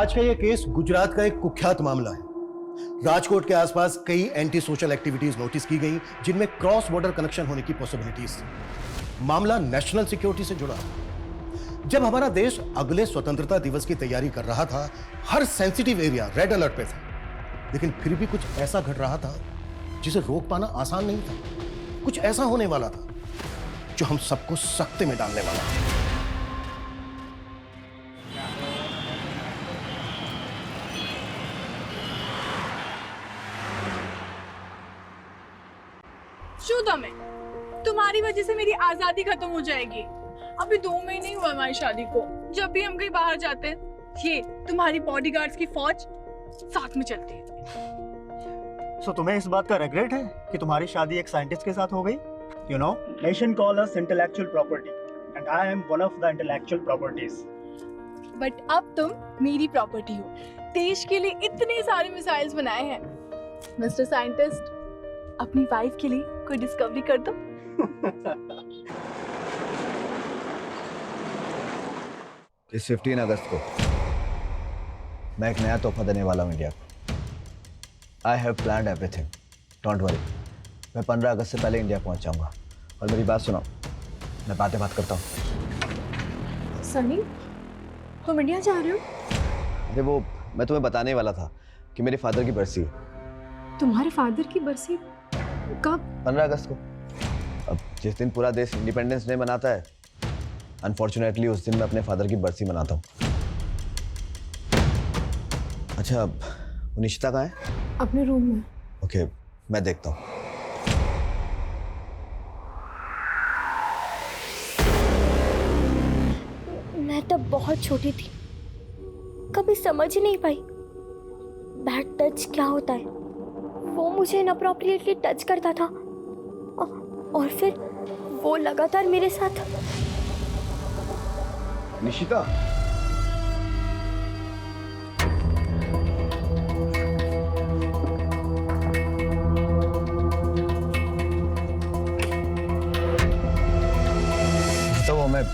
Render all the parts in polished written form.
आज का ये केस गुजरात का एक कुख्यात मामला है। राजकोट के आसपास कई एंटी सोशल एक्टिविटीज नोटिस की गई जिनमें क्रॉस बॉर्डर कनेक्शन होने की पॉसिबिलिटीज थी। मामला नेशनल सिक्योरिटी से जुड़ा। जब हमारा देश अगले स्वतंत्रता दिवस की तैयारी कर रहा था, हर सेंसिटिव एरिया रेड अलर्ट पे था, लेकिन फिर भी कुछ ऐसा घट रहा था जिसे रोक पाना आसान नहीं था। कुछ ऐसा होने वाला था जो हम सबको सख्ते में डालने वाला था। शू तुम्हें, तुम्हारी वजह से मेरी आजादी खत्म हो जाएगी। अभी 2 महीने हुआ हमारी शादी को। जब भी हम कहीं बाहर जाते हैं, ये तुम्हारी बॉडीगार्ड्स की फौज साथ में चलती है। सो तुम्हें इस बात का रिग्रेट है कि तुम्हारी शादी एक साइंटिस्ट के साथ हो गई? You know, nation call us intellectual property, and I am one of the intellectual properties. But अब तुम मेरी प्रॉपर्टी हो। देश के लिए इतने सारे मिसाइल्स बनाए हैं। मिस्टर साइंटिस्ट, अपनी वाइफ के लिए कोई डिस्कवरी कर दो। इस 15 अगस्त को मैं एक नया तोहफा देने वाला हूँ इंडिया को। I have planned everything, don't worry. मैं 15 अगस्त से पहले इंडिया पहुँच जाऊँगा। और मेरी बात सुनो, मैं बात करता हूँ। सनी, तुम इंडिया जा रहे हो? अरे वो मैं तुम्हें बताने वाला था कि मेरे फादर की बरसी है। तुम्हारे फादर की बरसी कब? 15 अगस्त को। अब जिस दिन पूरा देश इंडिपेंडेंस डे मनाता है, अनफॉर्चुनेटली उस दिन मैं अपने फादर की बरसी मनाता हूँ। अच्छा, वो निशिता कहाँ है? अपने रूम में। ओके, मैं देखता हूँ। मैं तब बहुत छोटी थी, कभी समझ ही नहीं पाई बैड टच क्या होता है। वो मुझे इनअप्रोप्रिएटली टच करता था और फिर वो लगातार मेरे साथ। निशिता, तो वो मैं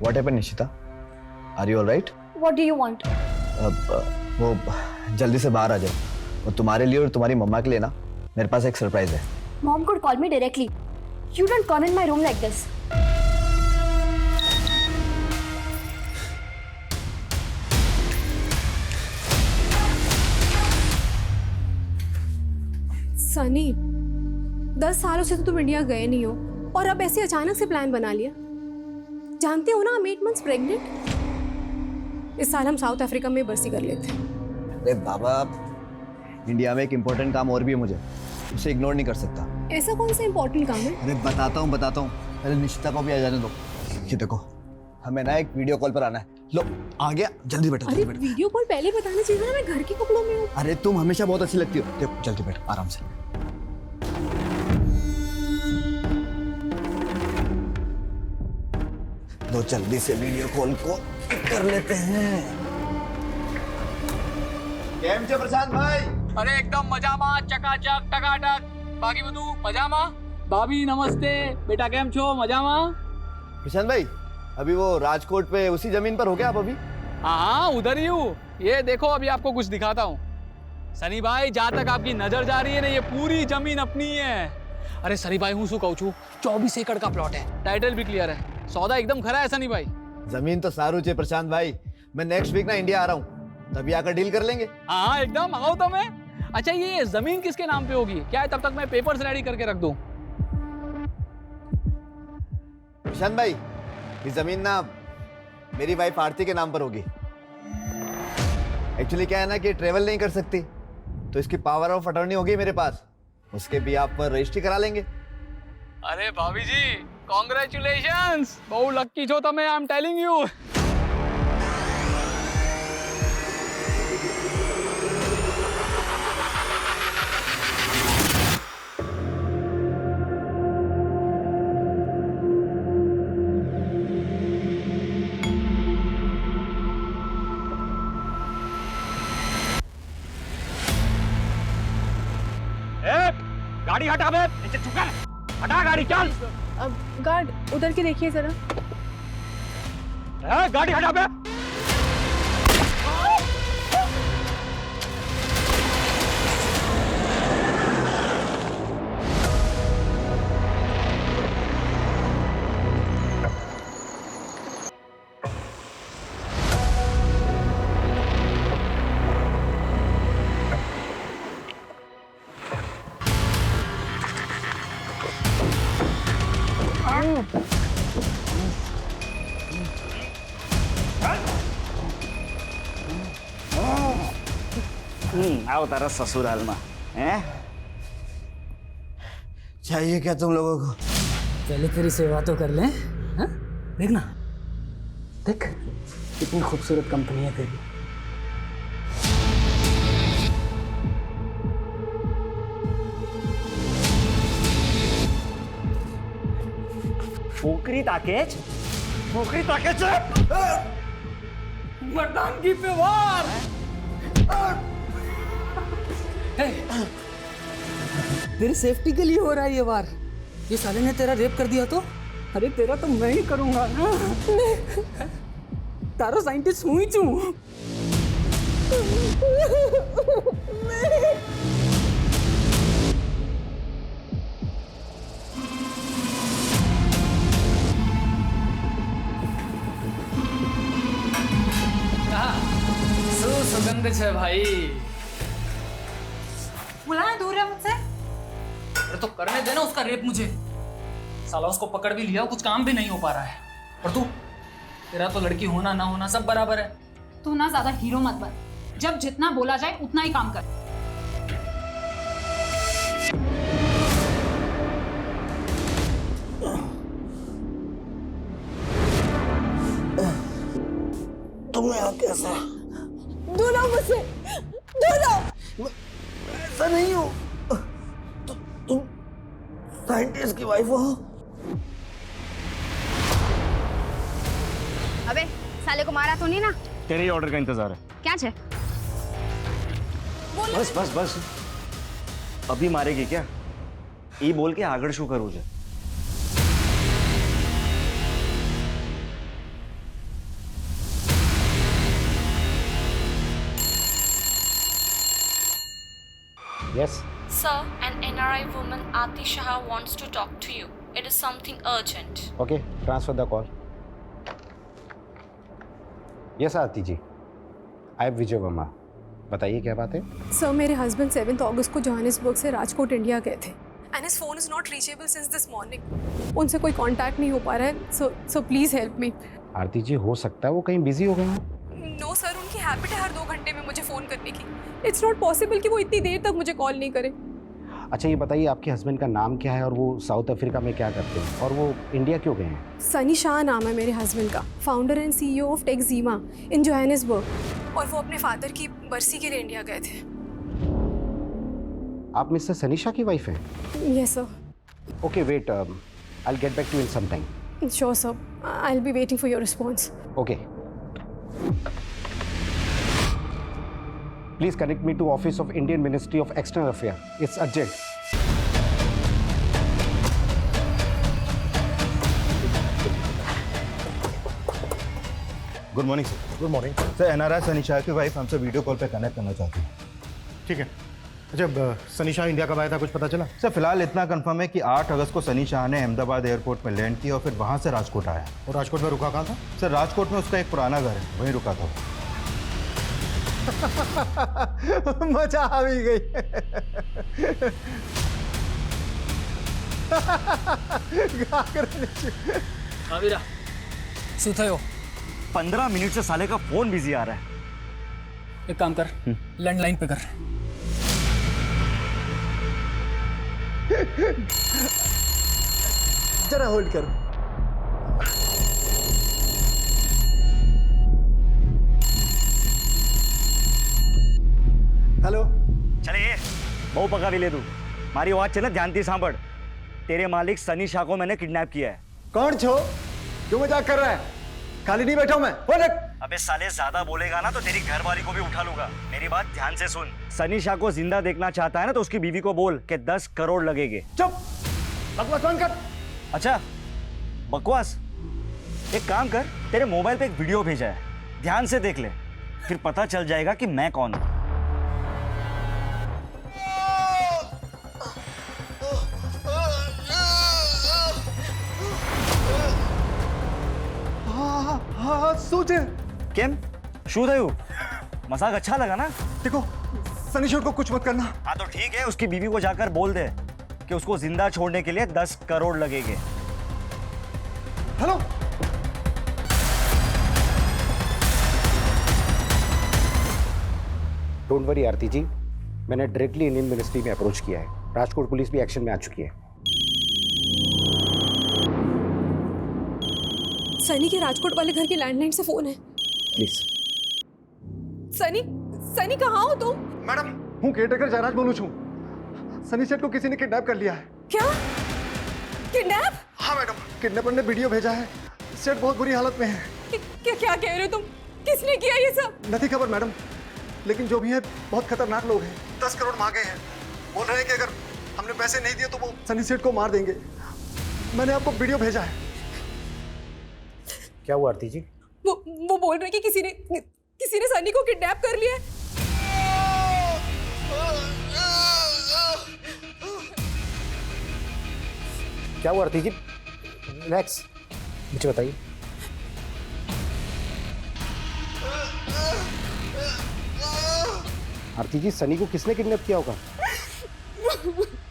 What happened, Nishita? Are you all right? What do you want? वो जल्दी से बाहर आ जाओ। वो तुम्हारे लिए और तुम्हारी मम्मा के लिए ना मेरे पास एक सरप्राइज है। Mom could call me directly. You don't come in my room like this. Sunny, 10 सालों से तो तुम इंडिया गए नहीं हो और अब ऐसे अचानक से प्लान बना लिया। जानते हो ना, I'm 8 months pregnant। इस साल हम साउथ अफ्रीका में बरसी कर लेते हैं। अरे बाबा, इंडिया में एक इम्पोर्टेंट काम और भी है मुझे, उसे इग्नोर नहीं कर सकता। ऐसा कौन सा इम्पोर्टेंट काम है? अरे बताता हूँ। पहले निशिता को भी आ जाने दो। ये देखो, हमें ना एक वीडियो कॉल पर आना है। लो, आ गया, जल्दी बैठो। अरे वीडियो कॉल पहले बताना चाहिए ना, मैं घर के कपड़ों में हूँ। अरे तुम हमेशा बहुत अच्छी लगती हो। देखो, जल्दी बैठो, आराम से। लो, जल्दी से वीडियो कॉल को कर लेते हैं। केम छे प्रशांत भाई? अरे एकदम मजाમાં, ચકાચક, ટકાટક। બાકી બધું મજામાં? ભાભી નમસ્તે। बेटा કેમ છો? મજામાં? प्रशांत भाई, अभी वो राजकोट पे उसी जमीन पर हो गया आप अभी? हाँ, उधर ही हूँ। ये देखो, अभी आपको कुछ दिखाता हूँ। सनी भाई, जहाँ तक आपकी नजर जा रही है ना, ये पूरी जमीन अपनी है। अरे सनी भाई, हूँ શું કહું છું, 24 एकड़ का प्लॉट है। टाइटल भी क्लियर है। सौदा एकदम खरा है सनी भाई। जमीन तो सारू छे प्रशांत भाई। मैं नेक्स्ट वीक ना इंडिया आ रहा हूँ, तभी आकर डील कर लेंगे। हाँ, एकदम आओ तो मैं। अच्छा, ये जमीन किसके नाम पे होगी? क्या है, तब तक मैं पेपर्स रेडी करके रख दूं। प्रशांत भाई, ये जमीन ना मेरी वाइफ आरती के नाम पर होगी। एक्चुअली क्या है ना कि ट्रेवल नहीं कर सकती, तो इसकी पावर ऑफ अटॉर्नी होगी मेरे पास। उसके भी आप पर रजिस्ट्री करा लेंगे। अरे भाभी जी, कॉन्ग्रेचुलेशंस। बहु लक्की छो तमे, आई एम टेलिंग यू। गाड़ी हटा बे, नीचे झुका। हटा गाड़ी, चल। अब गार्ड, उधर के देखिए जरा। गाड़ी हटा बे। आओ तारा ससुराल में हैं? चाहिए क्या तुम लोगों को? पहले तेरी सेवा तो कर लें। हाँ? देख ना, देख कितनी खूबसूरत कंपनी है तेरी। फोकरी ताकेज मर्दानगी पे वार। तेरी सेफ्टी के लिए हो रहा है ये वार। ये साले ने तेरा रेप कर दिया तो? अरे तेरा तो मैं ही करूंगा ना। तारो साइंटिस्ट हूँ ही चू। सुगंध छे भाई। बुलाए दूर है मुझसे। अरे तो करने देना उसका रेप मुझे। साला उसको पकड़ भी लिया, कुछ काम भी नहीं हो पा रहा है। और तू, तेरा तो लड़की होना ना होना सब बराबर है। तू ना ज्यादा हीरो मत बन। जब जितना बोला जाए उतना ही काम कर। तुम्हें यहाँ कैसा? दूल्हा मुझसे, दूल्हा। ऐसा नहीं हो। तुम साइंटिस्ट की वाइफ हो? अबे साले को मारा तो नहीं ना? तेरे ही ऑर्डर का इंतजार है। क्या छे? बस बस बस, अभी मारेगी क्या? ई बोल के आगड़ शू करू छे? Yes. Sir, an NRI woman Aati Shah wants to talk to you. It is something urgent. Okay, transfer the call. Yes, Aarti ji. I am विजय वर्मा। बताइए क्या बात है? सर, मेरे हस्बैंड 7 अगस्त को जोहानिसबर्ग से राजकोट इंडिया गए थे and his phone is not reachable since this morning. उनसे कोई कांटेक्ट नहीं हो पा रहा है। So please help me. आरती जी, हो सकता है वो कहीं बिजी हो गए हों। नो सर, उनकी हैबिट है हर 2 घंटे में मुझे फ़ोन करने की। इट्स नॉट पॉसिबल कि वो इतनी देर तक मुझे कॉल नहीं करे। अच्छा ये बताइए आपके हस्बैंड का नाम क्या है और वो साउथ अफ्रीका में क्या करते हैं और वो इंडिया क्यों गए हैं? सनी शाह नाम है मेरे हस्बैंड का, फाउंडर एंड CEO ऑफ टेक्जीमा इन जोहानिसबर्ग, और वो अपने फादर की बरसी के लिए इंडिया गए थे। आप मिस्टर सनी शाह की वाइफ हैं? Yes sir. Okay wait, I will get back to in some time. Sure sir, I will be waiting for your response. Okay, please connect me to office of Indian Ministry of External Affairs. It's urgent. Good morning sir. Good morning. Sir, NRI Sunny Shah की wife हमसे video call पे connect करना चाहती है। ठीक है। अच्छा, Sunny Shah India कब आया था, कुछ पता चला? सर, फिलहाल इतना कंफर्म है कि 8 अगस्त को सनी शाह ने अहमदाबाद एयरपोर्ट में लैंड किया और फिर वहाँ से राजकोट आया। और राजकोट में रुका कहाँ था? सर, राजकोट में उसका एक पुराना घर है, वहीं रुका था। मजा आ भी गई। आविरा, શું થયો? 15 मिनट से साले का फोन बिजी आ रहा है। एक काम कर, लैंडलाइन पे कर। जरा होल्ड करो। हेलो। चले बहु पका भी ले तू। मारी आवाज चल ध्यान सांभड़। तेरे मालिक सनी शाह को मैंने किडनैप किया है। कौन छो? क्यों मजाक कर रहा है? खाली नहीं बैठा हूं मैं। अबे साले, ज्यादा बोलेगा ना तो तेरी घरवाली को भी उठा लूंगा। मेरी बात ध्यान से सुन। सनी शाह को जिंदा देखना चाहता है ना तो उसकी बीवी को बोल कि 10 करोड़ लगेंगे। चुप, बकवास बंद कर। अच्छा, बकवास? एक काम कर, तेरे मोबाइल पे एक वीडियो भेजा है, ध्यान से देख ले, फिर पता चल जाएगा कि मैं कौन हूं। શું છે? કેમ, શું થયું? मजाक अच्छा लगा ना? देखो सनी शोर को कुछ मत करना। हाँ तो ठीक है, उसकी बीवी को जाकर बोल दे कि उसको जिंदा छोड़ने के लिए 10 करोड़ लगेंगे। हेलो, डोंट वरी आरती जी, मैंने डायरेक्टली इंडियन मिनिस्ट्री में अप्रोच किया है। राजकोट पुलिस भी एक्शन में आ चुकी है। सनी के राजकोट वाले घर की लैंडलाइन से फोन है। प्लीज। सनी, सनी कहाँ हो तुम? मैडम, हूँ केयरटेकर जयराज बोलूँ छू। सनी सेठ को किसी ने किडनैप कर लिया है। क्या? किडनैप? हाँ मैडम, किडनैपर ने वीडियो भेजा है। सेठ बहुत बुरी हालत में है। क्या क्या कह रहे हो तुम? किसने किया ये सब? नहीं खबर मैडम, लेकिन जो भी है बहुत खतरनाक लोग हैं। 10 करोड़ मांगे हैं। बोल रहे हैं कि अगर हमने पैसे नहीं दिए तो वो सनी सेठ को मार देंगे। मैंने आपको वीडियो भेजा है। क्या हुआ आरती जी? वो बोल रहे हैं कि किसी ने सनी को किडनैप कर लिया है। क्या हुआ आरती जी? रिलैक्स, मुझे बताइए। आरती जी, सनी को किसने किडनैप किया होगा?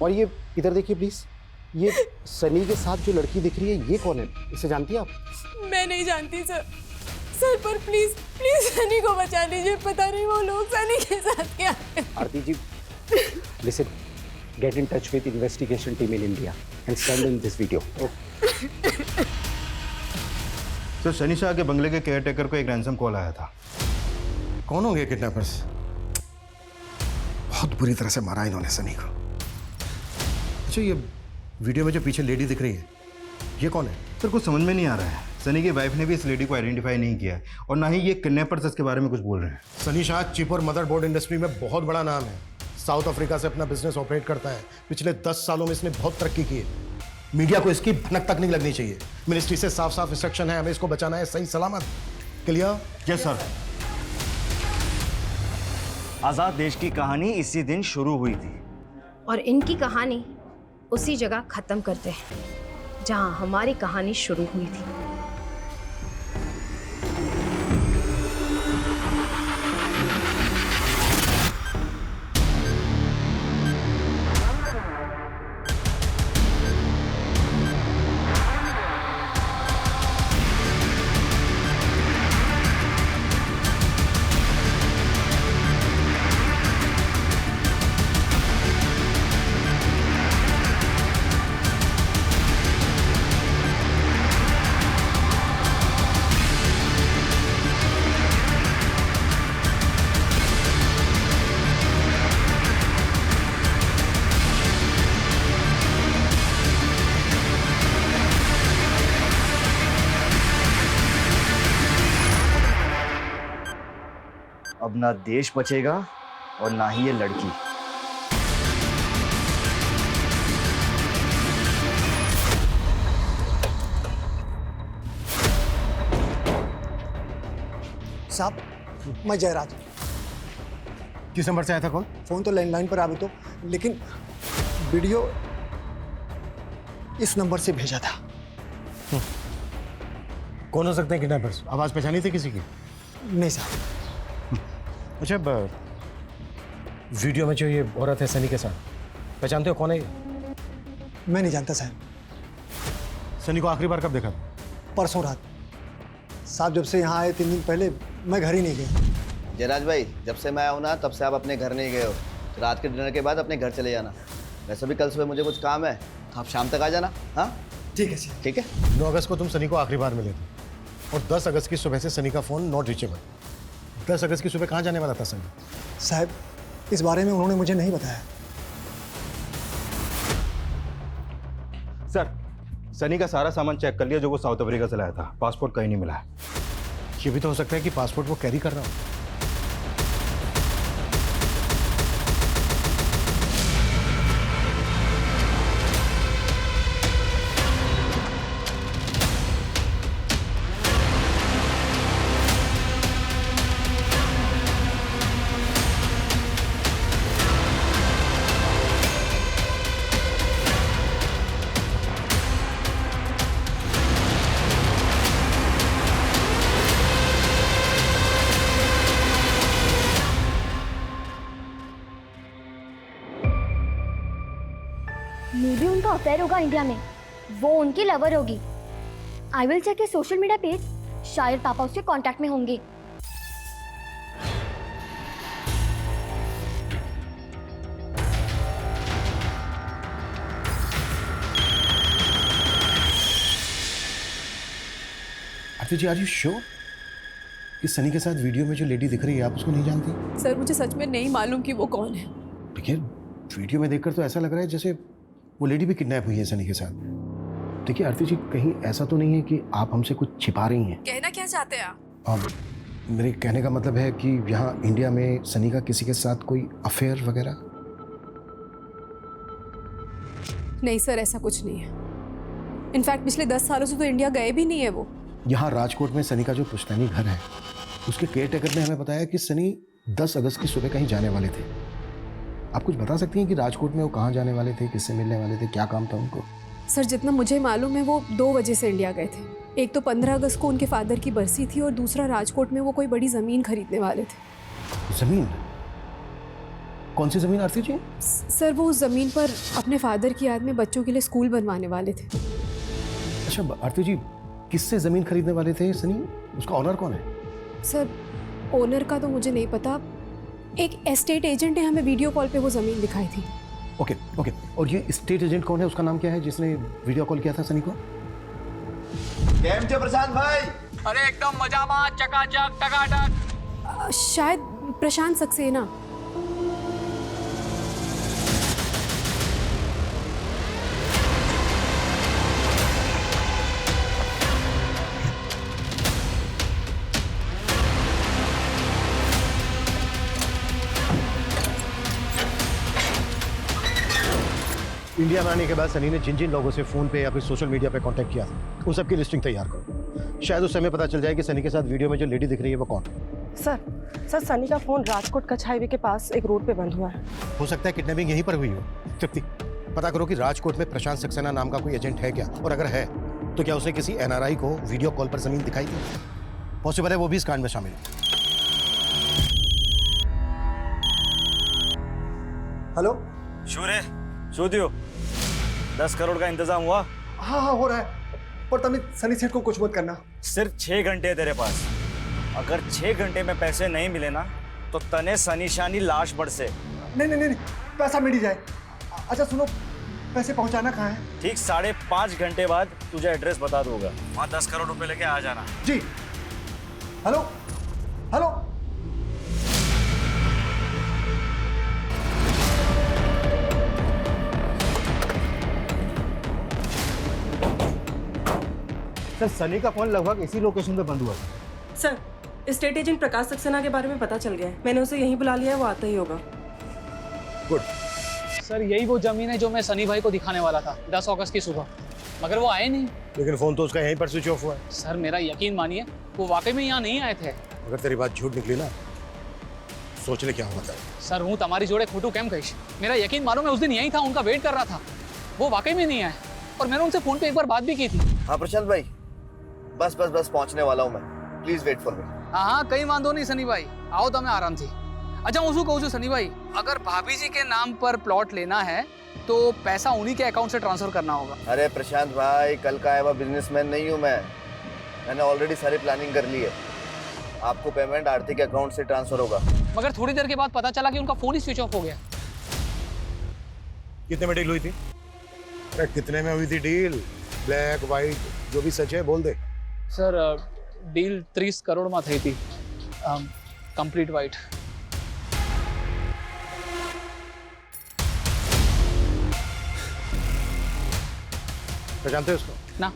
और ये इधर देखिए प्लीज, ये सनी के साथ जो लड़की दिख रही है, ये कौन है? इसे जानती है आप? मैं नहीं जानती सर। सर पर प्लीज प्लीज सनी को बचा लीजिए। पता नहीं वो लोग सनी के साथ क्या है। आरती जी, listen, get in touch with investigation team in India and send in this video. Sir, Sunny Shah के बंगले के केयरटेकर को एक रैंसम कॉल आया था। कौन होंगे किडनैपर्स? बहुत बुरी तरह से मारा इन्होंने सनी को। अच्छा, ये वीडियो में जो पीछे लेडी दिख रही है, ये कौन है? सर कुछ समझ में नहीं आ रहा है। सनी की वाइफ ने भी इस लेडी को आइडेंटिफाई नहीं किया है और ना ही ये किडनैपर्स इसके बारे में कुछ बोल रहे हैं। सनी शाह चिप और मदरबोर्ड इंडस्ट्री में बहुत बड़ा नाम है। साउथ अफ्रीका से अपना बिजनेस ऑपरेट करता है। पिछले 10 सालों में इसने बहुत तरक्की की है। मीडिया को इसकी भनक तक नहीं लगनी चाहिए। मिनिस्ट्री से साफ साफ इंस्ट्रक्शन है, हमें इसको बचाना है सही सलामत। क्लियर? Yes sir. आजाद देश की कहानी इसी दिन शुरू हुई थी और इनकी कहानी उसी जगह खत्म करते हैं जहां हमारी कहानी शुरू हुई थी। अब ना देश बचेगा और ना ही ये लड़की। साहब, मैं जयराज। किस नंबर से आया था कॉल? फोन तो लैंडलाइन पर आवे तो, लेकिन वीडियो इस नंबर से भेजा था। कौन हो सकते हैं किडनैपर्स? आवाज पहचानी थी किसी की? नहीं साहब। अच्छा, वीडियो में जो ये औरत है सनी के साथ, पहचानते हो कौन है ये? मैं नहीं जानता साहब। सनी को आखिरी बार कब देखा? परसों रात। साहब जब से यहाँ आए 3 दिन पहले मैं घर ही नहीं गया। जयराज भाई, जब से मैं आऊँ ना तब से आप अपने घर नहीं गए हो। तो रात के डिनर के बाद अपने घर चले जाना। वैसे भी कल सुबह मुझे कुछ काम है, तो आप शाम तक आ जाना। हाँ ठीक है सर। ठीक है। 9 अगस्त को तुम सनी को आखिरी बार मिले थे और 10 अगस्त की सुबह से सनी का फोन नॉट रीचेबल। 10 अगस्त की सुबह कहाँ जाने वाला था सनी? साहब, इस बारे में उन्होंने मुझे नहीं बताया। सर, सनी का सारा सामान चेक कर लिया जो वो साउथ अफ्रीका से लाया था। पासपोर्ट कहीं नहीं मिला है। ये भी तो हो सकता है कि पासपोर्ट वो कैरी कर रहा हो। मे बी उनका अफेयर होगा इंडिया में, वो उनकी लवर होगी। I will check his social media page, शायद पापा उसके कांटेक्ट में होंगे। Aarti ji, are you sure कि सनी के साथ वीडियो में जो लेडी दिख रही है आप उसको नहीं जानती? सर मुझे सच में नहीं मालूम कि वो कौन है। देखिए, वीडियो में देखकर तो ऐसा लग रहा है जैसे वो लेडी भी किडनैप हुई है सनी के साथ। देखिए आरती जी, कहीं ऐसा तो नहीं है कि आप हमसे कुछ छिपा रही हैं? कहना क्या चाहते हैं आप? मेरे कहने का मतलब है कि यहाँ इंडिया में सनी का किसी के साथ कोई अफेयर वगैरह? नहीं सर, ऐसा कुछ नहीं है। इनफैक्ट पिछले 10 सालों से तो इंडिया गए भी नहीं है वो। यहाँ राजकोट में सनी का जो पुश्तैनी घर है, उसके केयर टेकर ने हमें बताया कि सनी 10 अगस्त की सुबह कहीं जाने वाले थे। आप कुछ बता सकती हैं कि राजकोट में वो कहाँ जाने वाले थे, किससे मिलने वाले थे, क्या काम था उनको? सर जितना मुझे मालूम है वो 2 वजह से इंडिया गए थे। एक तो 15 अगस्त को उनके फादर की बरसी थी और दूसरा राजकोट में वो कोई बड़ी ज़मीन खरीदने वाले थे। ज़मीन? कौन सी ज़मीन आरती जी? सर वो उस ज़मीन पर अपने फादर की याद में बच्चों के लिए स्कूल बनवाने वाले थे। अच्छा आरती जी, किससे ज़मीन खरीदने वाले थे सनी? उसका ऑनर कौन है? सर ओनर का तो मुझे नहीं पता, एक एस्टेट एजेंट ने हमें वीडियो कॉल पे वो ज़मीन दिखाई थी। ओके ओके, और ये स्टेट एजेंट कौन है, उसका नाम क्या है जिसने वीडियो कॉल किया था सनी को? केम छे प्रशांत भाई? अरे एकदम मजामा, चकाचक, टकाटक। शायद प्रशांत सक्सेना। इंडिया में आने के बाद सनी ने जिन जिन लोगों से फोन पे या फिर सोशल मीडिया पे कांटेक्ट किया था उन सबकी लिस्टिंग तैयार करो। शायद उस समय पता चल जाए कि सनी के साथ वीडियो में जो लेडी दिख रही है वो कौन है। सर सनी का फोन राजकोट कच्छ हाईवे के पास एक रोड पे बंद हुआ है। हो सकता है किडनैपिंग यहीं पर हुई हो। तृप्ति, पता करो कि राजकोट में प्रशांत सक्सेना नाम का कोई एजेंट है क्या, और अगर है तो क्या उसने किसी एनआरआई को वीडियो कॉल पर जमीन दिखाई थी? पॉसिबल है वो भी इस कांड में शामिल है। हेलो शूरे, शोधियो 10 करोड़ का इंतजाम हुआ? हाँ हो रहा है, पर तमित सनी सेठ को कुछ मत करना। सिर्फ 6 घंटे है तेरे पास। अगर 6 घंटे में पैसे नहीं मिले ना तो तने सनीशानी लाश बढ़ से। नहीं, पैसा मिल ही जाए। अच्छा सुनो, पैसे पहुंचाना कहाँ है? ठीक 5.5 घंटे बाद तुझे एड्रेस बता दूंगा, वहाँ 10 करोड़ रुपए लेके आ जाना। जी। हेलो हेलो, सर सनी का फोन लगभग इसी लोकेशन पे बंद हुआ था। सर स्टेट एजेंट प्रकाश सक्सेना के बारे में पता चल गया है, मैंने उसे यहीं बुला लिया है, वो आता ही होगा। गुड। सर यही वो जमीन है जो मैं सनी भाई को दिखाने वाला था 10 अगस्त की सुबह, मगर वो आए नहीं। लेकिन फोन तो उसका यहीं पर स्विच ऑफ हुआ है। सर मेरा यकीन मानिए, वो वाकई में यहाँ नहीं आए थे। अगर तेरी बात झूठ निकली ना, सोच ले क्या हुआ था। सर हूँ तुम्हारी जोड़े खोटू केम कहीश, मेरा यकीन मानो मैं उस दिन यहीं था, उनका वेट कर रहा था। वो वाकई में नहीं आए और मैंने उनसे फोन पे एक बार बात भी की थी। हाँ प्रशांत भाई, बस पहुंचने वाला हूँ मैं, प्लीज वेट फॉर मी। हाँ कहीं वांधो नहीं सनी भाई, आओ तो मैं आराम थी। अच्छा હું શું કહું છું सनी भाई, अगर भाभी जी के नाम पर प्लॉट लेना है तो पैसा उन्हीं के अकाउंट से ट्रांसफर करना होगा। अरे प्रशांत भाई, कल का आया हुआ बिजनेसमैन नहीं हूँ मैंने ऑलरेडी सारी प्लानिंग कर ली है। आपको पेमेंट आरती के अकाउंट से ट्रांसफर होगा। मगर थोड़ी देर के बाद पता चला कि उनका फोन ही स्विच ऑफ हो गया। कितने में डील हुई थी? अरे कितने में हुई थी डील? ब्लैक व्हाइट जो भी सच है बोल दे। सर डील 30 करोड़ में थी थी, कंप्लीट वाइट। जानते हो उसको? ना।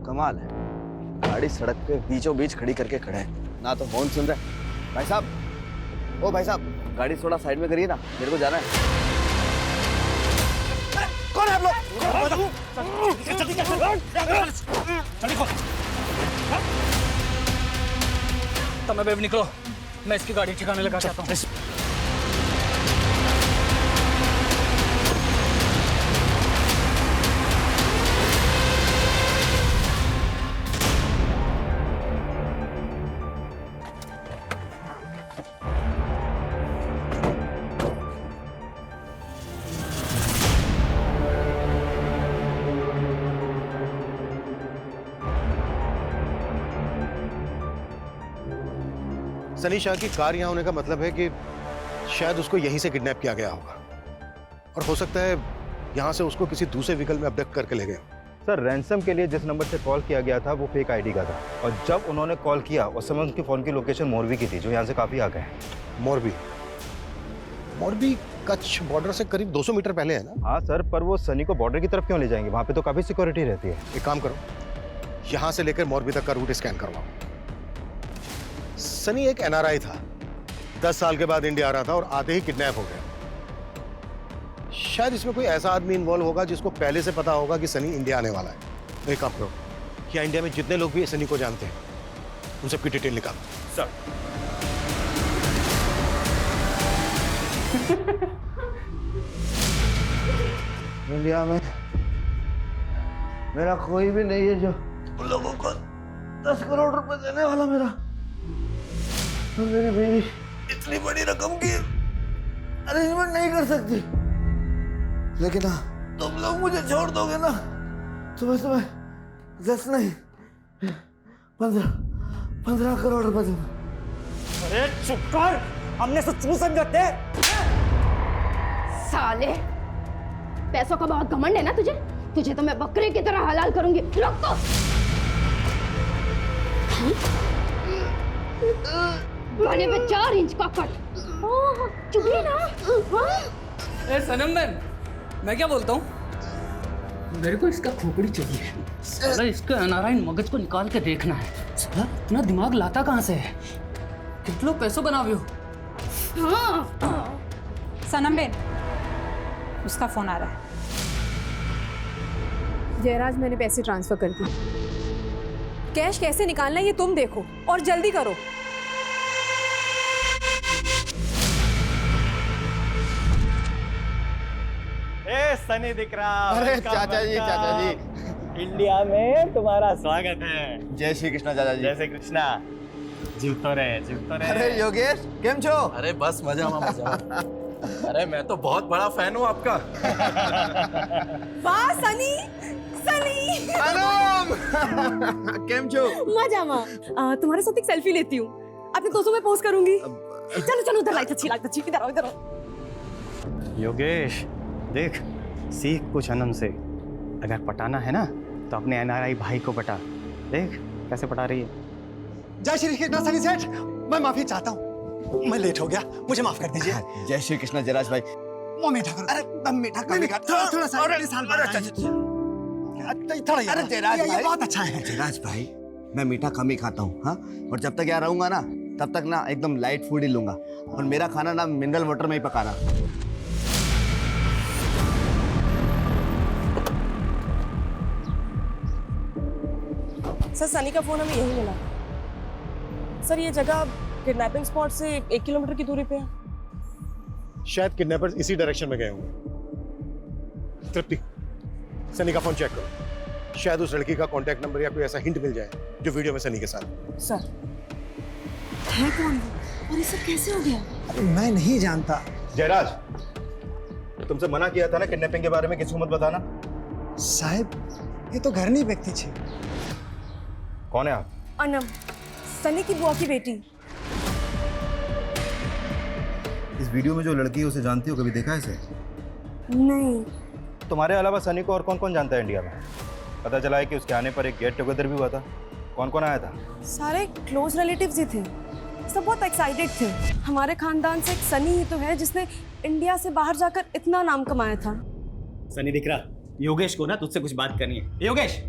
कमाल है, गाड़ी सड़क पे बीचों बीच खड़ी करके खड़ा है, ना तो हॉर्न सुन रहा है। भाई साहब, ओ भाई साहब, गाड़ी थोड़ा साइड में करिए ना, मेरे को जाना है। कौन है आप लोग? तब मैं निकलो, मैं इसकी गाड़ी ठिकाने लगा चाहता हूँ। सनी शाह की कार यहाँ होने का मतलब है कि शायद उसको यहीं से किडनैप किया गया होगा और हो सकता है यहाँ से उसको किसी दूसरे व्हीकल में अबडक्ट करके ले गए। सर रैंसम के लिए जिस नंबर से कॉल किया गया था वो फेक आईडी का था और जब उन्होंने कॉल किया उस समय उनकी फ़ोन की लोकेशन मोरबी की थी जो यहाँ से काफ़ी आगे है। मोरबी? मोरबी कच्छ बॉर्डर से करीब 200 मीटर पहले है ना? हाँ सर, पर वो सनी को बॉर्डर की तरफ क्यों ले जाएंगे? वहाँ पे तो काफ़ी सिक्योरिटी रहती है। एक काम करो, यहाँ से लेकर मोरबी तक का रूट स्कैन करवाओ। सनी एक एनआरआई था, 10 साल के बाद इंडिया आ रहा था और आते ही किडनैप हो गया। शायद इसमें कोई ऐसा आदमी इन्वॉल्व होगा जिसको पहले से पता होगा कि सनी इंडिया आने वाला है। तो एक काम करो, क्या इंडिया में जितने लोग भी सनी को जानते हैं उन सबकी डिटेल निकालो। सर इंडिया में मेरा कोई भी नहीं है जो उन लोगों को 10 करोड़ रुपए देने वाला। मेरा तो मेरी बीवी इतनी बड़ी रकम की अरेंजमेंट नहीं कर सकती, लेकिन हाँ तुम लोग मुझे छोड़ दोगे ना, सुबह 10 नहीं 15 करोड़ रुपए दूंगा। अरे चुप कर, हमने से चू समझते। साले, पैसों का बहुत घमंड है ना तुझे? तुझे तो मैं बकरे की तरह हलाल करूंगी। रुक तो। बने पे 4 इंच का कट। चुप ही ना। ए सनम मैं क्या बोलता हूँ? मेरे को इसका खोपड़ी चाहिए। साला इसके अनारायण मगज को निकाल के देखना है। साला इतना दिमाग लाता कहाँ से है? कितने लोग पैसों बनावे हो? हाँ। सनम बेन, उसका फोन आ रहा है। जयराज, मैंने पैसे ट्रांसफर कर दिए। कैश कैसे निकालना है ये तुम देखो और जल्दी करो। ए सनी दिख रहा। अरे चाचा जी, इंडिया में तुम्हारा स्वागत है। जय श्री कृष्णा चाचा जी। जय श्री कृष्णा। जीवतो रहे। अरे योगेश केम छो? अरे बस मजा। अरे मैं तो बहुत बड़ा फैन हूँ आपका। वाह सनी, सनी। केम छो? मजा माँ। तुम्हारे साथ एक सेल्फी लेती हूँ, अपने दोस्तों में पोस्ट करूंगी। चलो उधर लाइट अच्छी इधर आओ। योगेश देख, सीख कुछ अनम से। अगर पटाना है ना तो अपने एनआरआई भाई को पटा। देख कैसे पटा रही है। जय श्री कृष्णा सनी सेठ, मैं माफी चाहता हूँ, मैं लेट हो गया, मुझे माफ कर दीजिए। जय श्री कृष्णा जयराज भाई। वो मीठा करो। अरे दम मीठा करो। थोड़ा सा साल थोड़ा अरे जयराज ये बहुत अच्छा है। जयराज भाई, मैं मीठा कम ही खाता हूँ। हाँ, और जब तक यहाँ रहूंगा ना तब तक ना एकदम लाइट फूड ही लूंगा और मेरा खाना ना मिनरल वाटर में ही पकाना। सर सनी का फोन हमें यही मिला। सर ये जगह किडनैपिंग स्पॉट से 1 किलोमीटर की दूरी पे है। शायद किडनैपर्स इसी डायरेक्शन में गए होंगे। तृप्ति, सनी का फोन चेक करो, शायद उस लड़की का कांटेक्ट नंबर या कोई ऐसा हिंट मिल जाए जो वीडियो में सनी के साथ। सर है कौन वो और ये सब कैसे हो गया? मैं नहीं जानता। जयराज, तुमसे मना किया था ना किडनैपिंग के बारे में किसी को मत बताना। साहब ये तो घर नहीं व्यक्ति थी। कौन है आप? अनम, सनी की बुआ की बेटी। इस वीडियो में जो लड़की है उसे जानती हो? कभी देखा है इसे? नहीं। तुम्हारे अलावा सनी को और कौन कौन जानता है इंडिया में? पता चला है कि उसके आने पर एक गेट टुगेदर भी हुआ था। कौन कौन आया था? सारे क्लोज रिलेटिव्स ही थे, सब बहुत एक्साइटेड थे। हमारे खानदान से एक सनी ही तो है जिसने इंडिया से बाहर जाकर इतना नाम कमाया था। सनी दिख रहा, योगेश को ना तुझसे कुछ बात करनी है। योगेश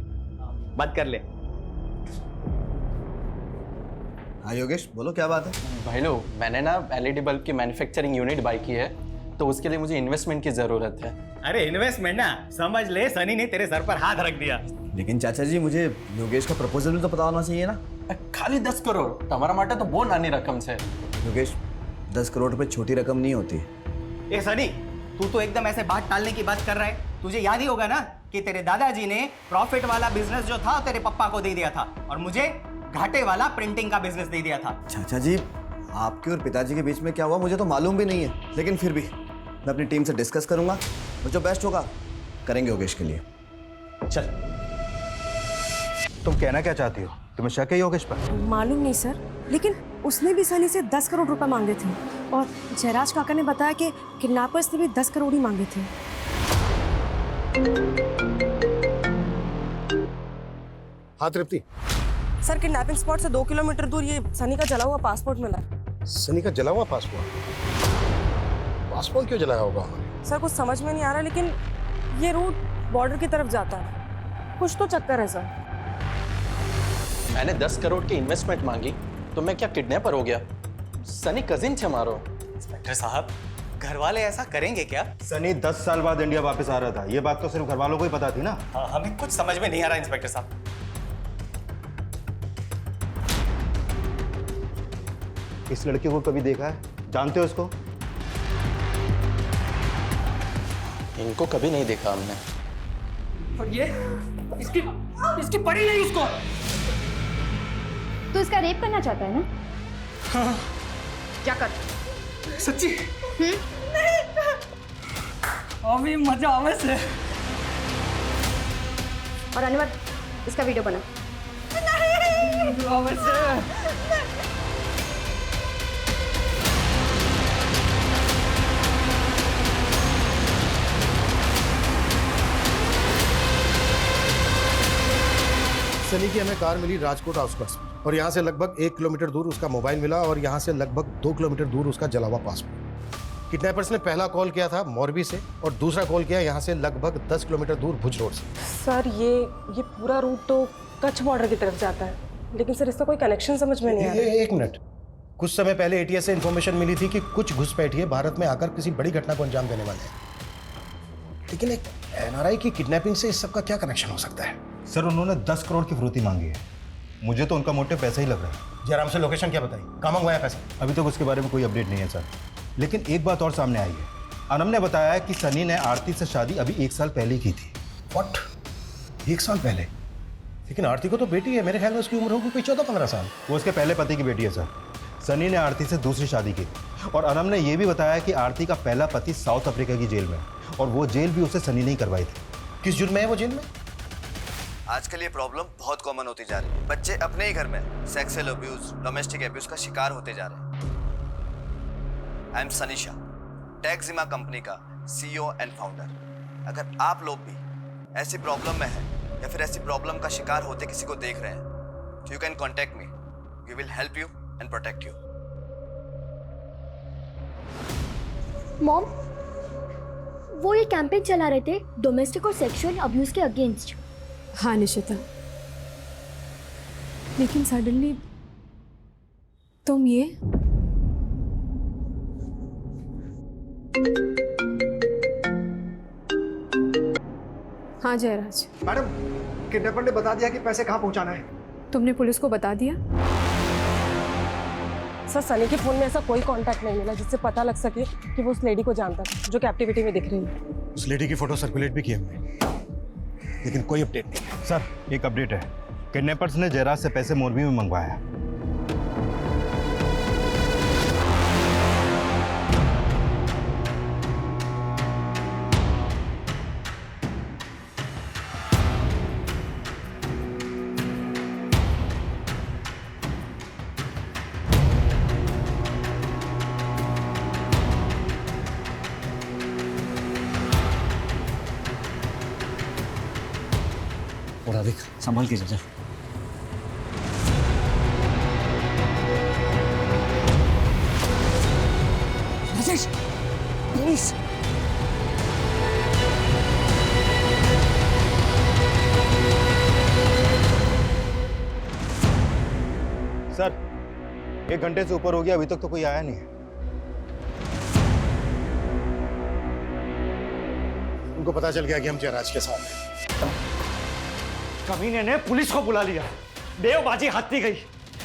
बात कर ले। हाँ योगेश बोलो, क्या बात है? भाई लोग, मैंने ना LED बल्ब की मैन्युफैक्चरिंग यूनिट बाय की है, तो उसके लिए मुझे इन्वेस्टमेंट की ज़रूरत है। अरे इन्वेस्टमेंट ना, समझ ले सनी ने तेरे सर पर हाथ रख दिया। लेकिन चाचा जी मुझे योगेश का प्रपोजल भी तो पता होना चाहिए ना। खाली 10 करोड़ તમારા માટે તો બહુ નાની રકમ છે। योगेश 10 करोड़ रुपए छोटी रकम नहीं होती। ए सनी, तू तो एकदम ऐसे बात टालने की बात कर रहा है। तुझे याद ही होगा ना कि तेरे दादाजी ने प्रॉफिट वाला बिजनेस जो था तेरे पप्पा को दे दिया था और मुझे घाटे वाला प्रिंटिंग का बिजनेस दे दिया था। चाचा जी आपके और पिताजी के बीच में क्या हुआ मुझे तो मालूम भी नहीं है, लेकिन फिर भी मैं अपनी टीम से डिस्कस करूंगा और जो बेस्ट होगा करेंगे योगेश के लिए। चल, तुम कहना क्या चाहती हो? तुम्हें शक है योगेश पर? मालूम नहीं सर, लेकिन उसने भी सनी से 10 करोड़ रुपए मांगे थे और जयराज काका ने बताया कि किडनैपर्स ने भी 10 करोड़ ही मांगे थे। हाँ तृप्ति, सर किडनैपिंग स्पॉट से 2 किलोमीटर दूर ये सनी का जला हुआ पासपोर्ट मिला। सनी का जला हुआ पासपोर्ट? पासपोर्ट क्यों जलाया होगा उन्होंने? सर कुछ समझ में नहीं आ रहा, लेकिन ये रूट बॉर्डर की तरफ जाता है। कुछ तो चक्कर है सर। मैंने 10 करोड़ की इन्वेस्टमेंट मांगी तो मैं क्या किडनैपर हो गया? सनी कजिन थे हमारो। इंस्पेक्टर साहब, घर वाले ऐसा करेंगे क्या? सनी 10 साल बाद इंडिया वापस आ रहा था, ये बात तो सिर्फ घर वालों को ही पता थी ना। हाँ, हमें कुछ समझ में नहीं आ रहा इंस्पेक्टर साहब। इस लड़के को कभी देखा है? जानते हो इसको? इनको कभी नहीं देखा हमने। और ये इसकी पड़ी नहीं इसको। तो इसका रेप करना चाहता है ना? हाँ। क्या कर? सच्ची? अभी मजा आवे से। और अनवर इसका वीडियो बना। आवे से। सनी की हमें कार मिली राजकोट आउटस्कर्ट्स में और यहाँ से लगभग 1 किलोमीटर दूर उसका मोबाइल मिला और यहाँ से लगभग 2 किलोमीटर दूर उसका जला हुआ पासपोर्ट। किडनैपर्स ने पहला कॉल किया था मोरबी से और दूसरा कॉल किया यहाँ से लगभग 10 किलोमीटर दूर भुज रोड से। सर ये पूरा रूट तो कच्छ बॉर्डर की तरफ जाता है, लेकिन सर इसका कोई कनेक्शन समझ में नहीं आ रहा। एक मिनट, कुछ समय पहले एटीएस से इन्फॉर्मेशन मिली थी कि कुछ घुसपैठिए भारत में आकर किसी बड़ी घटना को अंजाम देने वाले हैं, लेकिन एक एनआरआई की किडनैपिंग से इस सब का क्या कनेक्शन हो सकता है? सर उन्होंने 10 करोड़ की फिरौती मांगी है, मुझे तो उनका मोटिव पैसा ही लग रहा है। जयराम से लोकेशन क्या बताई, कहाँ मंगवाया पैसा? अभी तक उसके बारे में कोई अपडेट नहीं है सर, लेकिन एक बात और सामने आई है। अनम ने बताया है कि सनी ने आरती से शादी अभी 1 साल पहले की थी। व्हाट? 1 साल पहले? लेकिन आरती को तो बेटी है, मेरे ख्याल में उसकी उम्र होगी कोई 14-15 साल। वो उसके पहले पति की बेटी है सर। सनी ने आरती से दूसरी शादी की और अनम ने यह भी बताया कि आरती का पहला पति साउथ अफ्रीका की जेल में है और वो जेल भी उसे सनी ने ही करवाई थी। किस जुर्म में है वो जेल में? आजकल ये प्रॉब्लम बहुत कॉमन होती जा रही है। बच्चे अपने ही घर में सेक्सुअल अब्यूज, डोमेस्टिक अब्यूज का शिकार होते जा रहे हैं। आई एम सनी शाह, टैक्सिमा कंपनी का CEO एंड फाउंडर। अगर आप लोग भी ऐसी प्रॉब्लम में हैं या फिर ऐसी प्रॉब्लम का शिकार होते किसी को देख रहे हैं तो you can contact me, we will help you and protect you. Mom, वो ये कैंपेन चला रहे थे डोमेस्टिक और सेक्सुअल अब्यूज के अगेंस्ट। हाँ निशिता, लेकिन सडनली तुम ये हाँ जयराज, मैडम किडनैपर ने बता दिया कि पैसे कहाँ पहुँचाना है। तुमने पुलिस को बता दिया? सर सनी के फोन में ऐसा कोई कांटेक्ट नहीं मिला जिससे पता लग सके कि वो उस लेडी को जानता था जो कैप्टिविटी में दिख रही है। उस लेडी की फोटो सर्कुलेट भी की हमने, लेकिन कोई अपडेट नहीं है। सर एक अपडेट है, किडनैपर्स ने जयराज से पैसे मोरबी में मंगवाया है। और देख संभल के जा। राजेश, प्लीज। सर 1 घंटे से ऊपर हो गया, अभी तक तो कोई आया नहीं है। उनको पता चल गया कि हम जयराज के साथ हैं। कमीने ने पुलिस को बुला लिया। बेवबाजी हाथती गई,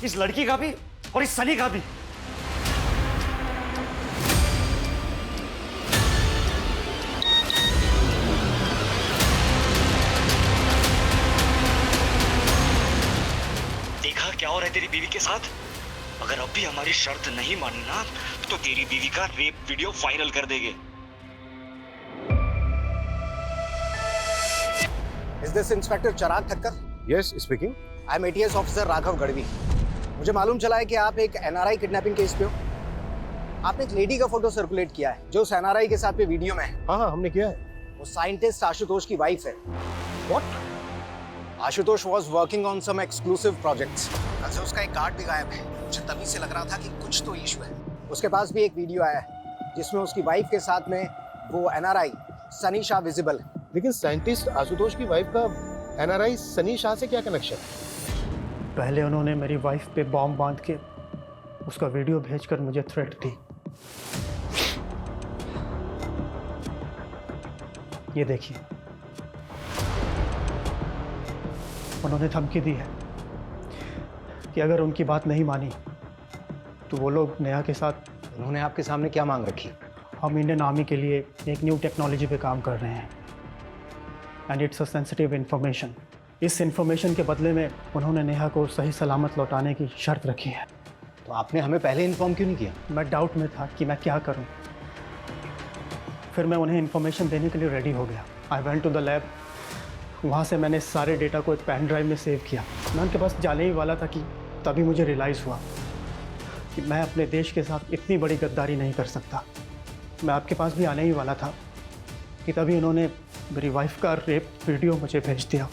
इस लड़की का भी और इस सनी का भी। देखा क्या हो रहा है तेरी बीवी के साथ? अगर अब भी हमारी शर्त नहीं मानी ना तो तेरी बीवी का रेप वीडियो वायरल कर देंगे। Is this inspector Chirag Thakkar? Yes speaking. I am ATS officer Raghav Gadhvi. मुझे मालूम चला है कि आप एक एनआरआई किडनैपिंग केस पे हो। आपने एक लेडी का फोटो सर्कुलेट किया है जो उस एनआरआई के साथ पे वीडियो में है। हाँ हमने किया है। वो साइंटिस्ट आशुतोष की वाइफ है। What? Ashutosh was working on some exclusive projects। कल से उसका एक गार्ड भी गायब है। मुझे तभी से लग रहा था कि कुछ तो इशू है। उसके पास भी एक वीडियो आया है जिसमें उसकी वाइफ के साथ में वो एनआरआई सनी शाह विजिबल है। लेकिन साइंटिस्ट आशुतोष की वाइफ का एनआरआई सनी शाह से क्या कनेक्शन? पहले उन्होंने मेरी वाइफ पे बॉम्ब बांध के उसका वीडियो भेजकर मुझे थ्रेट दी। ये देखिए, उन्होंने धमकी दी है कि अगर उनकी बात नहीं मानी तो वो लोग नेहा के साथ। उन्होंने आपके सामने क्या मांग रखी? हम इंडियन आर्मी के लिए एक न्यू टेक्नोलॉजी पे काम कर रहे हैं and it's a sensitive information. इस इंफॉर्मेशन के बदले में उन्होंने नेहा को सही सलामत लौटाने की शर्त रखी है। तो आपने हमें पहले इन्फॉर्म क्यों नहीं किया? मैं डाउट में था कि मैं क्या करूं। फिर मैं उन्हें इन्फॉर्मेशन देने के लिए रेडी हो गया। I went to the lab. वहाँ से मैंने सारे डेटा को एक पेन ड्राइव में सेव किया। मैं उनके पास जाने ही वाला था कि तभी मुझे रियलाइज़ हुआ कि मैं अपने देश के साथ इतनी बड़ी गद्दारी नहीं कर सकता। मैं आपके पास भी आने ही वाला था कि तभी उन्होंने मेरी वाइफ का रेप वीडियो मुझे भेज दिया।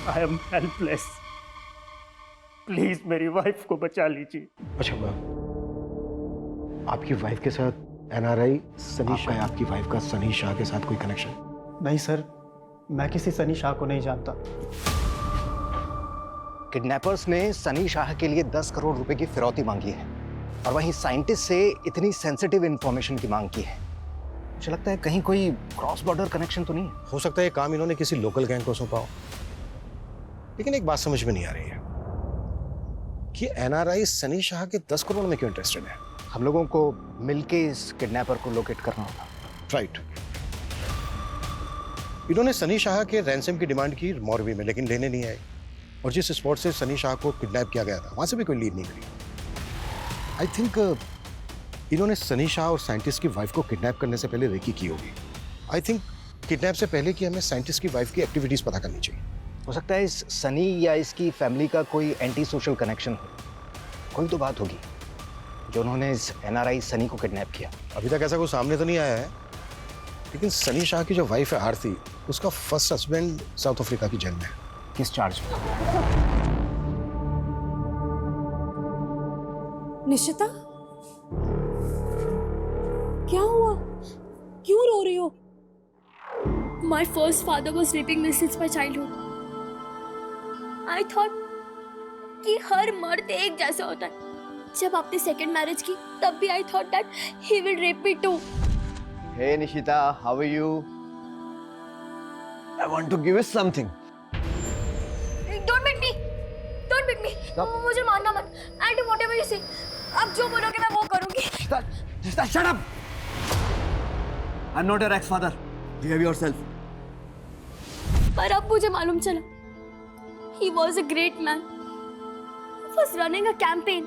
I am helpless. प्लीज मेरी वाइफ को बचा लीजिए। अच्छा आपकी वाइफ के साथ एनआरआई सनी शाह, आपकी वाइफ का सनी शाह के साथ कोई कनेक्शन? नहीं सर, मैं किसी सनी शाह को नहीं जानता। किडनैपर्स ने सनी शाह के लिए 10 करोड़ रुपए की फिरौती मांगी है और वहीं साइंटिस्ट से इतनी सेंसिटिव इंफॉर्मेशन की मांग की है। मुझे लगता है कहीं कोई क्रॉस बॉर्डर कनेक्शन तो नहीं है। हो सकता है ये काम इन्होंने किसी लोकल गैंग को सौंपा हो। लेकिन एक बात समझ में नहीं आ रही है कि एनआरआई सनी शाह के 10 करोड़ में क्यों इंटरेस्टेड है? हम लोगों को मिलके इस किडनैपर को लोकेट करना होगा। राइट। इन्होंने सनी शाह के रैंसम की डिमांड की मौरवी में, लेकिन लेने नहीं आए। और जिस स्पॉट से सनी शाह को किडनैप किया गया था वहां से भी कोई लीड नहीं मिली। आई थिंक इन्होंने सनी शाह और साइंटिस्ट की वाइफ को किडनैप करने से पहले रेकी की होगी। आई थिंक किडनैप से पहले कि हमें साइंटिस्ट की वाइफ की एक्टिविटीज पता करनी चाहिए। हो सकता है इस सनी या इसकी फैमिली का कोई एंटी सोशल कनेक्शन हो। कोई तो बात होगी जो उन्होंने इस एनआरआई सनी को किडनैप किया। अभी तक ऐसा कोई सामने तो नहीं आया है, लेकिन सनी शाह की जो वाइफ है आरती, उसका फर्स्ट हस्बैंड साउथ अफ्रीका की जेल में है। किस चार्ज में? निशिता, क्या हुआ? क्यों रो रही हो? My first father was raping me since my childhood. I thought कि हर मर्द एक जैसा होता है। जब आपने सेकंड मैरिज की तब भी I thought that he will rape me too. Hey Nishita, how are you? I want to give you something. Don't beat me. Don't beat me. मुझे मारना मत. And whatever you say, आप जो बोलोगे मैं वो करूँगी. Nishita, shut up. I'm not your ex-father. Behave yourself. पर अब मुझे मालूम चला. He was a great man. He was running a campaign.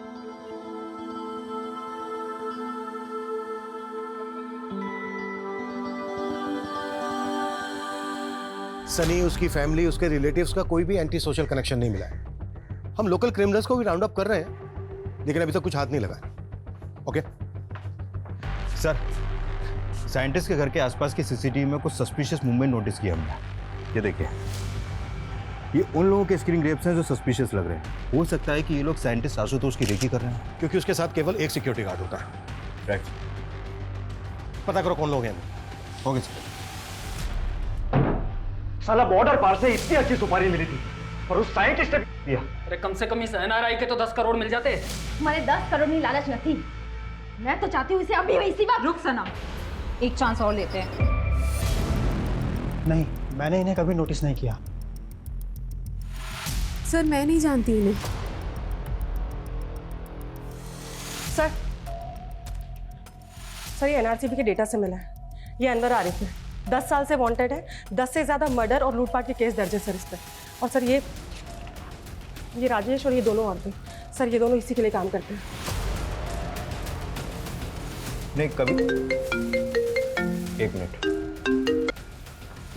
Sunny, उसकी फैमिली, उसके रिलेटिव्स का कोई भी एंटी सोशल कनेक्शन नहीं मिला है। हम लोकल क्रिमिनल्स को भी राउंड अप कर रहे हैं, लेकिन अभी तक कुछ हाथ नहीं लगा। ओके सर, साइंटिस्ट के घर के आसपास की सीसीटीवी में कुछ सस्पिशियस मूवमेंट नोटिस किया हमने। ये देखिए, ये उन लोगों के स्क्रीन ग्रेप्स हैं जो सस्पिशियस लग रहे हैं। हो सकता है कि ये लोग साइंटिस्ट आशुतोष की रेकी कर रहे हैं, क्योंकि उसके साथ केवल एक सिक्योरिटी गार्ड होता है। राइट। पता करो कौन लोग हैं। Okay sir. साला बॉर्डर पार से इतनी अच्छी सुपारी मिली थी और उस साइंटिस्ट ने दिया। अरे कम से कम इस एनआरआई के तो 10 करोड़ मिल जाते। मैंने 10 करोड़ की लालच न थी, मैं तो चाहती हूँ इसे अभी इसी वक्त। रुक सनम, एक चांस और लेते हैं। नहीं, मैंने इन्हें कभी नोटिस नहीं किया। सर मैं नहीं जानती इन्हें। सर ये एनआरसीबी के डेटा से मिला है। ये अनवर आरिफ है, 10 साल से वांटेड है। 10 से ज़्यादा मर्डर और लूटपाट के केस दर्ज है सर इस पर। और सर ये राजेश और ये दोनों औरतें, सर ये दोनों इसी के लिए काम करते हैं। नहीं कभी। एक मिनट।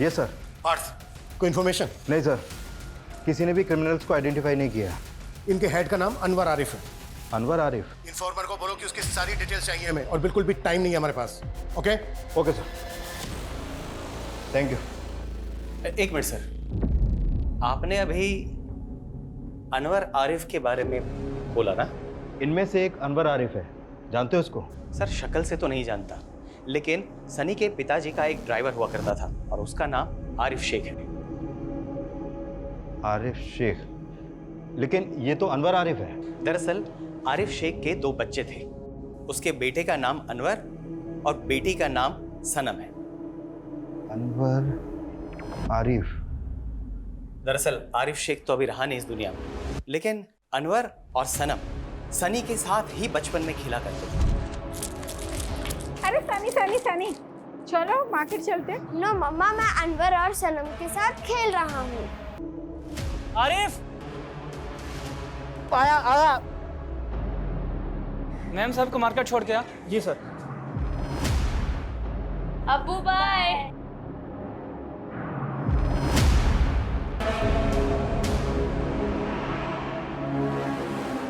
ये सर। पार्थ, कोई इन्फॉर्मेशन? नहीं सर, किसी ने भी क्रिमिनल्स को आइडेंटिफाई नहीं किया। इनके हेड का नाम अनवर आरिफ है। अनवर आरिफ? इन्फॉर्मर को बोलो कि उसकी सारी डिटेल्स चाहिए हमें, और बिल्कुल भी टाइम नहीं है हमारे पास। Okay? Okay sir, thank you. एक मिनट सर, आपने अभी अनवर आरिफ के बारे में बोला ना? इनमें से एक अनवर आरिफ है, जानते हो उसको? सर शक्ल से तो नहीं जानता, लेकिन सनी के पिताजी का एक ड्राइवर हुआ करता था और उसका नाम आरिफ शेख है। आरिफ शेख? लेकिन ये तो अनवर आरिफ है। दरअसल आरिफ शेख के 2 बच्चे थे। उसके बेटे का नाम अनवर और बेटी का नाम सनम है। अनवर आरिफ? दरअसल आरिफ शेख तो अभी रहा नहीं इस दुनिया में, लेकिन अनवर और सनम सनी के साथ ही बचपन में खेला करते थे। अरे सनी सनी सनी, चलो मार्केट चलते हैं। नो मम्मा, मैं अनवर और सनम के साथ खेल रहा हूँ। आरिफ! आया। मैम साहब को मार्केट छोड़ के आ। जी सर। अब्बू बाय।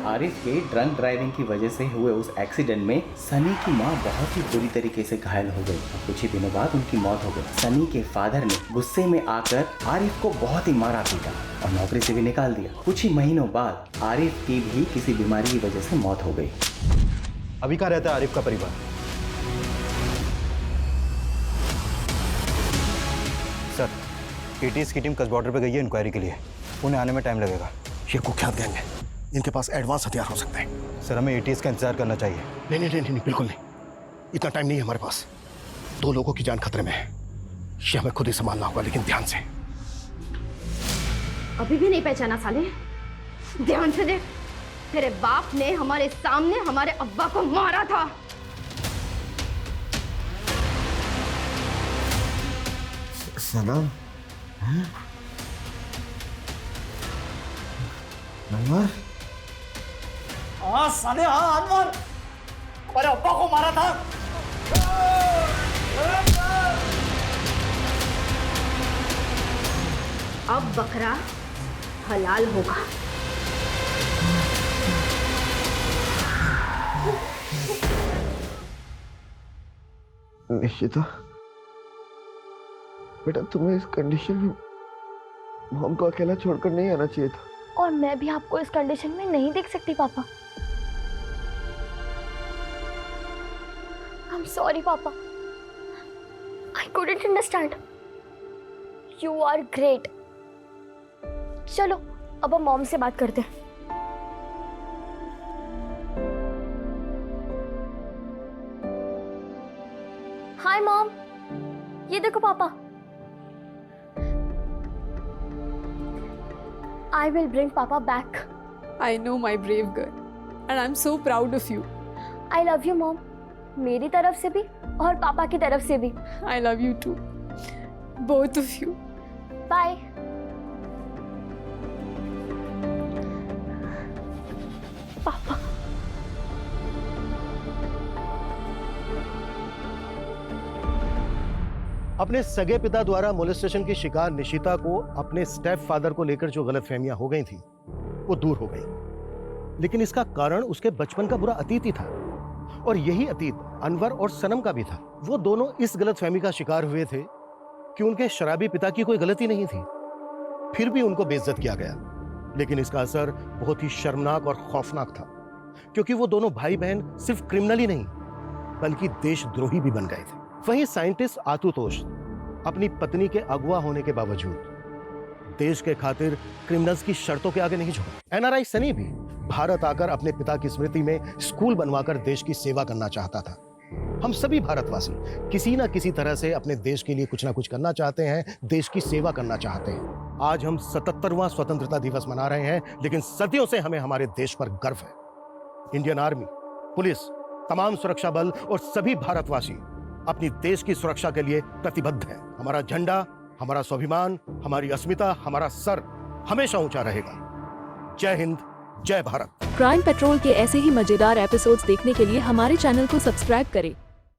आरिफ के ड्रंक ड्राइविंग की वजह से हुए उस एक्सीडेंट में सनी की मां बहुत ही बुरी तरीके से घायल हो गई और कुछ ही दिनों बाद उनकी मौत हो गई। सनी के फादर ने गुस्से में आकर आरिफ को बहुत ही मारा पीटा और नौकरी से भी निकाल दिया। कुछ ही महीनों बाद आरिफ की भी किसी बीमारी की वजह से मौत हो गई। अभी कहाँ रहता है आरिफ का परिवार? सर, एटीएस की टीम कस बॉर्डर पे गई है इंक्वायरी के लिए। उन्हें आने में टाइम लगेगा। ये कुख्यात गैंग है, इनके पास एडवांस हथियार हो सकते हैं। सर, हमें एटीएस का इंतजार करना चाहिए। नहीं, बिल्कुल नहीं। इतना टाइम नहीं है हमारे पास। 2 लोगों की जान खतरे में है। ये हमें खुद ही संभालना होगा, लेकिन ध्यान से। अभी भी नहीं पहचाना साले? ध्यान से देख, तेरे बाप ने हमारे सामने हमारे अब्बा को मारा था। सनम? अनवर? हाँ साले, हाँ अनवर, हमारे अब्बा को मारा था। अब बकरा हलाल होगा। निश्चिता, बेटा तुम्हें इस कंडीशन में मॉम को अकेला छोड़कर नहीं आना चाहिए था। और मैं भी आपको इस कंडीशन में नहीं देख सकती पापा। आई am sorry papa, I couldn't understand. You are great. चलो अब हम मॉम से बात करते हैं। हाय मॉम, ये देखो पापा। I will bring Papa back. I know, my brave girl, and I'm so proud of you. I love you, Mom. मेरी तरफ से भी और पापा की तरफ से भी. I love you too. Both of you. Bye. पापा. अपने सगे पिता द्वारा मोलेस्टेशन की शिकार निशिता को अपने स्टेप फादर को लेकर जो गलतफहमियां हो गई थी वो दूर हो गई, लेकिन इसका कारण उसके बचपन का बुरा अतीत ही था। और यही अतीत अनवर और सनम का भी था। वो दोनों इस गलतफहमी का शिकार हुए थे कि उनके शराबी पिता की कोई गलती नहीं थी, फिर भी उनको बेइज्जत किया गया। लेकिन इसका असर बहुत ही शर्मनाक और खौफनाक था, क्योंकि वो दोनों भाई बहन सिर्फ क्रिमिनल ही नहीं बल्कि देशद्रोही भी बन गए थे। वहीं साइंटिस्ट आशुतोष अपनी पत्नी के अगवा होने के बावजूद देश के खातिर क्रिमिनल्स की शर्तों के आगे नहीं झुका। एनआरआई सनी भी भारत आकर अपने पिता की स्मृति में स्कूल बनवाकर देश की सेवा करना चाहता था। हम सभी भारतवासी किसी ना किसी तरह से अपने देश के लिए कुछ ना कुछ करना चाहते हैं, देश की सेवा करना चाहते हैं। आज हम 77वां स्वतंत्रता दिवस मना रहे हैं, लेकिन सदियों से हमें हमारे देश पर गर्व है। इंडियन आर्मी, पुलिस, तमाम सुरक्षा बल और सभी भारतवासी अपनी देश की सुरक्षा के लिए प्रतिबद्ध हैं। हमारा झंडा, हमारा स्वाभिमान, हमारी अस्मिता, हमारा सर हमेशा ऊंचा रहेगा। जय हिंद, जय भारत। क्राइम पेट्रोल के ऐसे ही मजेदार एपिसोड्स देखने के लिए हमारे चैनल को सब्सक्राइब करें